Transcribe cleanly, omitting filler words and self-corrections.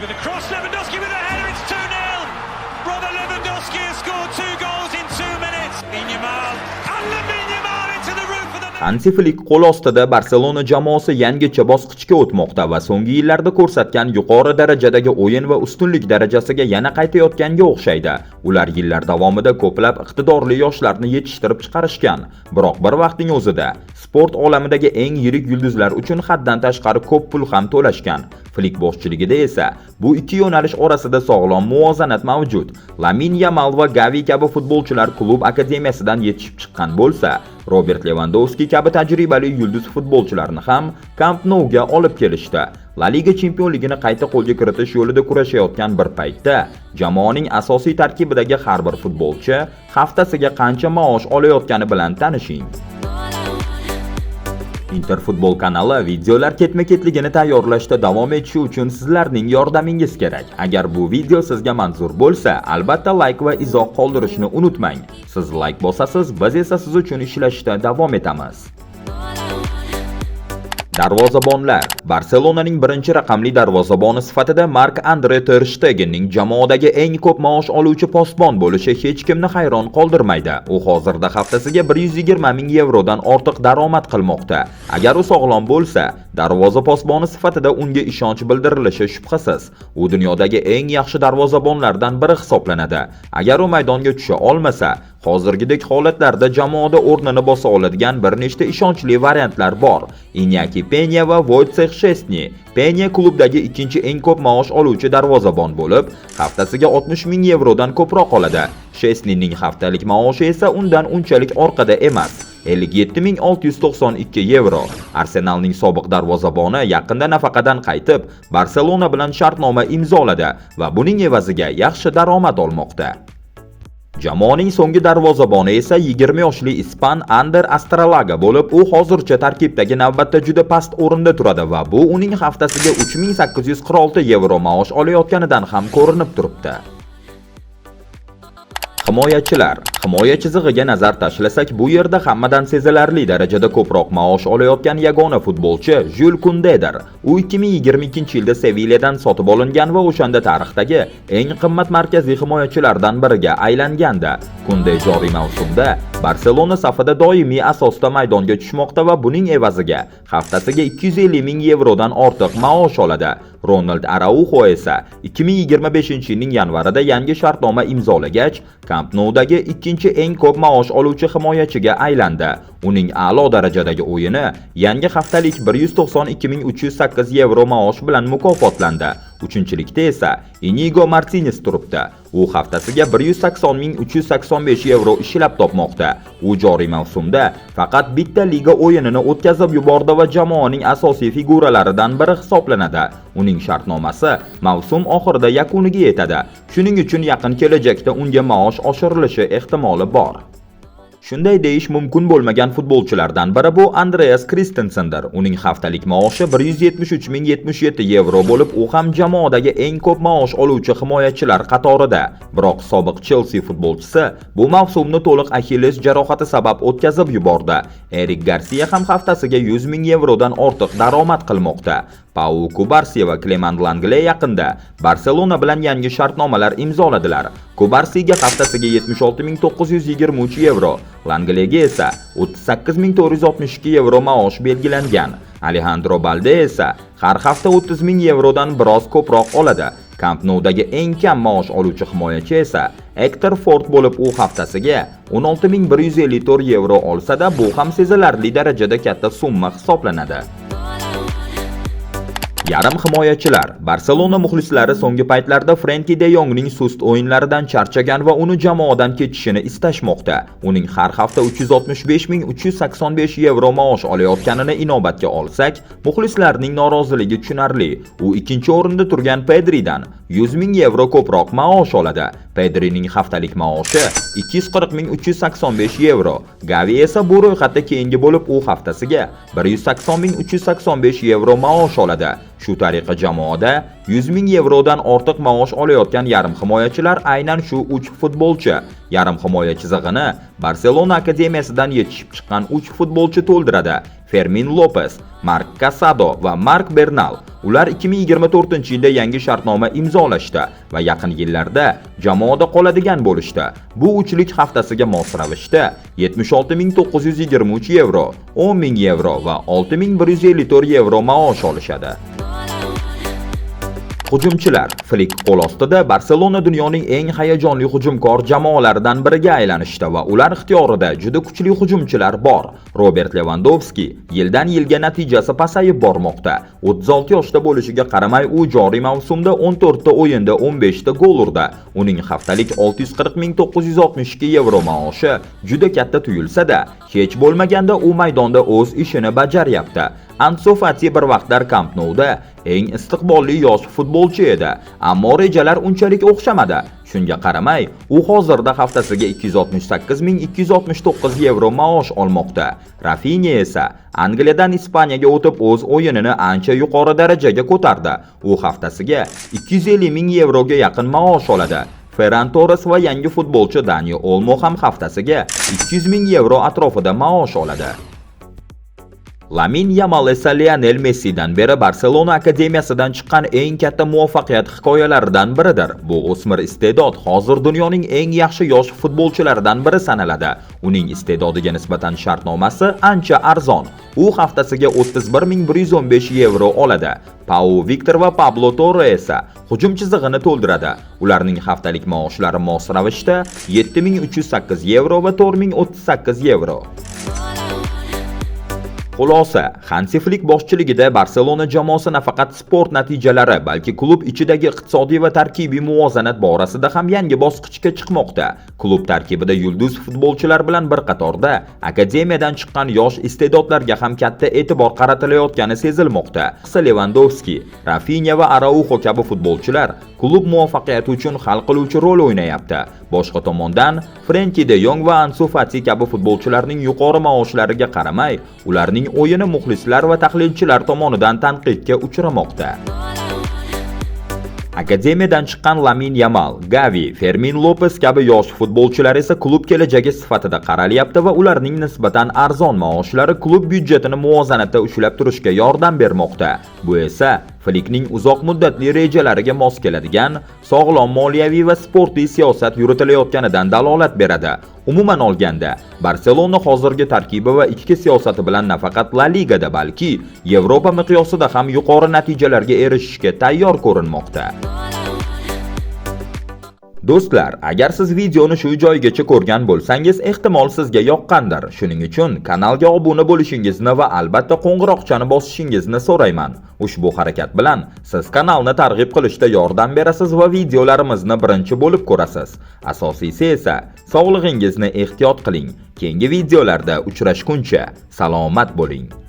with a cross, Lewandowski with a header, it's 2-0. Robert Lewandowski has scored 2 goals in 2 minutes. Yamal, and Lamine Yamal into the roof of the... Hansi Flick qo'l ostida Barselona jamoasi yangicha bosqichga o'tmoqda va so'nggi yillarda ko'rsatgan yuqori darajadagi o'yin va ustunlik darajasiga yana qaytayotganga o'xshaydi. Ular yillar davomida ko'plab iqtidorli yoshlarni yetishtirib chiqarishgan, biroq bir vaqtning o'zida sport olamidagi eng yirik yulduzlar uchun haddan tashqari ko'p pul ham to'lashgan. Flick boshchiligida esa bu ikki yo'nalish orasida sog'lom muvozanat mavjud. Lamine Yamal va Gavi kabi futbolchilar klub akademiyasidan yetishib chiqqan bo'lsa, Robert Lewandowski kabi tajribali yulduz futbolchilarni ham Camp Nouga olib kelishdi. La Liga chempionligini qayta qo'lga kiritish yo'lida kurashayotgan bir paytda jamoaning asosiy tarkibidagi har bir futbolchi haftasiga qancha maosh olayotgani bilan tanishing. Interfutbol kanali videolar ketma-ketligini tayyorlashda davom etishi uchun sizlarning yordamingiz kerak. Agar bu video sizga manzur bo'lsa, albatta like va izoh qoldirishni unutmang. Siz like bosasiz, biz esa siz uchun ishlashda davom etamiz. Darvozabonlar. Barselonaning birinchi raqamli darvozaboni sifatida Marc-Andre ter Stegenning jamoadagi eng ko'p maosh oluvchi posbon bo'lishi hech kimni hayron qoldirmaydi. U hozirda haftasiga 120 ming yevrodan ortiq daromad qilmoqda. Agar u sog'lom bo'lsa, darvoza posboni sifatida unga ishonch bildirilishi shubhasiz. U dunyodagi eng yaxshi darvozabonlardan biri hisoblanadi. Agar u maydonga tusha olmasa, hozirgidek holatlarda jamoada o'rnini bosa oladigan bir nechta ishonchli variantlar bor. Iñaki Peña va Wojciech Szczesny. Peña klubdagi ikkinchi eng ko'p maosh oluvchi darvozabon bo'lib, haftasiga 60 ming yevrodan ko'proq oladi. Szczesnyning haftalik maoshi esa undan unchalik orqada emas. 57.692 yevro. Arsenalning sobiq darvozaboni yaqinda nafaqadan qaytib, Barselona bilan shartnoma imzoladi va buning evaziga yaxshi daromad olmoqda. Jamoaning so'nggi darvozaboni esa 20 yoshli ispan Ander Astralaga bo'lib, u hozircha tarkibdagi navbatda juda past o'rinda turadi va bu uning haftasiga 3846 yevro maosh olayotganidan ham ko'rinib turibdi. Himoyachilar. Himoya chizig'iga nazar tashlasak, bu yerda hammadan sezilarli darajada ko'proq maosh olayotgan yagona futbolchi Jules Koundedir. U 2022-yilda Sevilladan sotib olingan va o'shanda tarixdagi eng qimmat markaziy himoyachilardan biriga aylangandi. Kounde joriy mavsumda Barselona safida doimiy asosda maydonga tushmoqda va buning evaziga haftasiga 250 ming yevrodan ortiq maosh oladi. Ronald Araujo esa 2025-yilning yanvarida yangi shartnoma imzolagach, Camp Noudagi ikkinchi eng ko'p maosh oluvchi himoyachiga aylandi. Uning a'lo darajadagi o'yini yangi haftalik 192.308 yevro maosh bilan mukofotlandi. Uchinchilikda esa Inigo Martinez turibdi. U haftasiga 180.385 yevro ishlab topmoqda. U joriy mavsumda faqat bitta liga o'yinini o'tkazib yubordi va jamoaning asosiy figuralaridan biri hisoblanadi. Uning shartnomasi mavsum oxirida yakuniga yetadi. Shuning uchun yaqin kelajakda unga maosh oshirilishi ehtimoli bor. Shunday deyish mumkin bo'lmagan futbolchilardan biri bu Andreas Christensendir. Uning haftalik maoshi 173.077 yevro bo'lib, u ham jamoadagi eng ko'p maosh oluvchi himoyachilar qatorida. Biroq sobiq Chelsea futbolchisi bu mavsumni to'liq Achilles jarohati sabab o'tkazib yubordi. Erik Garcia ham haftasiga 100 ming yevrodan ortiq daromad qilmoqda. Pau Cubarsí va Clement Lenglet yaqinda Barselona bilan yangi shartnomalar imzoladilar. Cubarsiga haftasiga 76.923 yevro, Lengletga esa 38.462 yevro maosh belgilangan. Alejandro Balde esa har hafta 30 ming yevrodan biroz ko'proq oladi. Camp Noudagi eng kam maosh oluvchi himoyachi esa Hector Ford bo'lib, u haftasiga 16.154 yevro olsa-da, bu ham sezilarli darajada katta summa hisoblanadi. Yarim himoyachilar. Barselona muxlislari so'nggi paytlarda Frenkie de Jongning sust o'yinlaridan charchagan va uni jamoadan ketishini istashmoqda. Uning har hafta 365.385 yevro maosh olayotganini inobatga olsak, muxlislarning noroziligi tushunarli. U ikkinchi o'rinda turgan Pedridan 100 ming yevro ko'proq maosh oladi. Pedrining haftalik maoshi 240.385 yevro. Gavi esa bu ro'yxatda keyingi bo'lib, u haftasiga 180.385 yevro maosh oladi. Shu tariqa jamoada 100 ming yevrodan ortiq maosh olayotgan yarim himoyachilar aynan shu 3 futbolchi. Yarim himoya chizig'ini Barselona akademiyasidan yetishib chiqqan 3 futbolchi to'ldiradi. Fermin Lopez, Mark Casado va Mark Bernal. Ular 2024-yilda yangi shartnoma imzolashdi va yaqin yillarda jamoada qoladigan bo'lishdi. Bu uchlik haftasiga mos ravishda 76.923 yevro, 10.000 yevro va 6.154 yevro maosh olishadi. Hujumchilar Flick qo'l ostida Barselona dunyoning eng hayajonli hujumkor jamoalaridan biriga aylanishdi va ular ixtiyorida juda kuchli hujumchilar bor. Robert Lewandowski yildan yilga natijasi pasayib bormoqda. 36 yoshda bo'lishiga qaramay, u joriy mavsumda 14 ta o'yinda 15 ta gol urdi. Uning haftalik 640.962 yevro maoshi juda katta tuyulsa-da, hech bo'lmaganda u maydonda o'z ishini bajaryapti. Ansu Fati bir vaqtlar Camp Nou'da eng istiqbolli yosh futbolchi edi, ammo rejalar unchalik o'xshamadi. Shunga qaramay, u hozirda haftasiga 268.269 yevro maosh olmoqda. Rafinha esa Angliyadan Ispaniyaga o'tib o'z o'yinini ancha yuqori darajaga ko'tardi. U haftasiga 250.000 yevroga yaqin maosh oladi. Ferran Torres va yangi futbolchi Dani Olmo ham haftasiga 200.000 yevro atrofida maosh oladi. Lamine Yamal esa Lionel Messidan beri Barselona akademiyasidan chiqqan eng katta muvaffaqiyat hikoyalaridan biridir. Bu o'smir istedod hozir dunyoning eng yaxshi yosh futbolchilaridan biri sanaladi. Uning istedodiga nisbatan shartnomasi ancha arzon. U haftasiga 31.115 yevro oladi. Pau Victor va Pablo Torre esa hujum chizig'ini to'ldiradi. Ularning haftalik maoshlari mos ravishda 7.308 yevro va 4.038 yevro. Xulosa, Hansi Flick boshchiligida Barselona jamoasi nafaqat sport natijalari, balki klub ichidagi iqtisodiy va tarkibiy muvozanat borasida ham yangi bosqichga chiqmoqda. Klub tarkibida yulduz futbolchilar bilan bir qatorda akademiyadan chiqqan yosh istedodlarga ham katta e'tibor qaratilayotgani sezilmoqda. Lewandowski, Rafinha va Araujo kabi futbolchilar klub muvaffaqiyati uchun hal qiluvchi rol o'ynayapti. Boshqa tomondan, Frenkie de Jong va Ansu Fati kabi futbolchilarning yuqori maoshlariga qaramay, ularning o'yini muxlislar va tahlilchilar tomonidan tanqidga uchramoqda. Akademiyadan chiqqan Lamine Yamal, Gavi, Fermin Lopez kabi yosh futbolchilar esa klub kelajagi sifatida qaralyapti va ularning nisbatan arzon maoshlari klub byudjetini muvozanatda ushlab turishga yordam bermoqda. Bu esa Flickning uzoq muddatli rejalariga mos keladigan sog'lom moliyaviy va sportiy siyosat yuritilayotganidan dalolat beradi. Umuman olganda, Barselona hozirgi tarkibi va ichki siyosati bilan nafaqat La Ligada, balki Yevropa miqyosida ham yuqori natijalarga erishishga tayyor ko'rinmoqda. Do'stlar, agar siz videoni shu joygacha ko'rgan bo'lsangiz, ehtimol sizga yoqqandir. Shuning uchun kanalga obuna bo'lishingizni va albatta qo'ng'iroqchani bosishingizni so'rayman. Ushbu harakat bilan siz kanalni targ'ib qilishda yordam berasiz va videolarimizni birinchi bo'lib ko'rasiz. Asosiysi esa sog'lig'ingizni ehtiyot qiling. Keyingi videolarda uchrashguncha salomat bo'ling.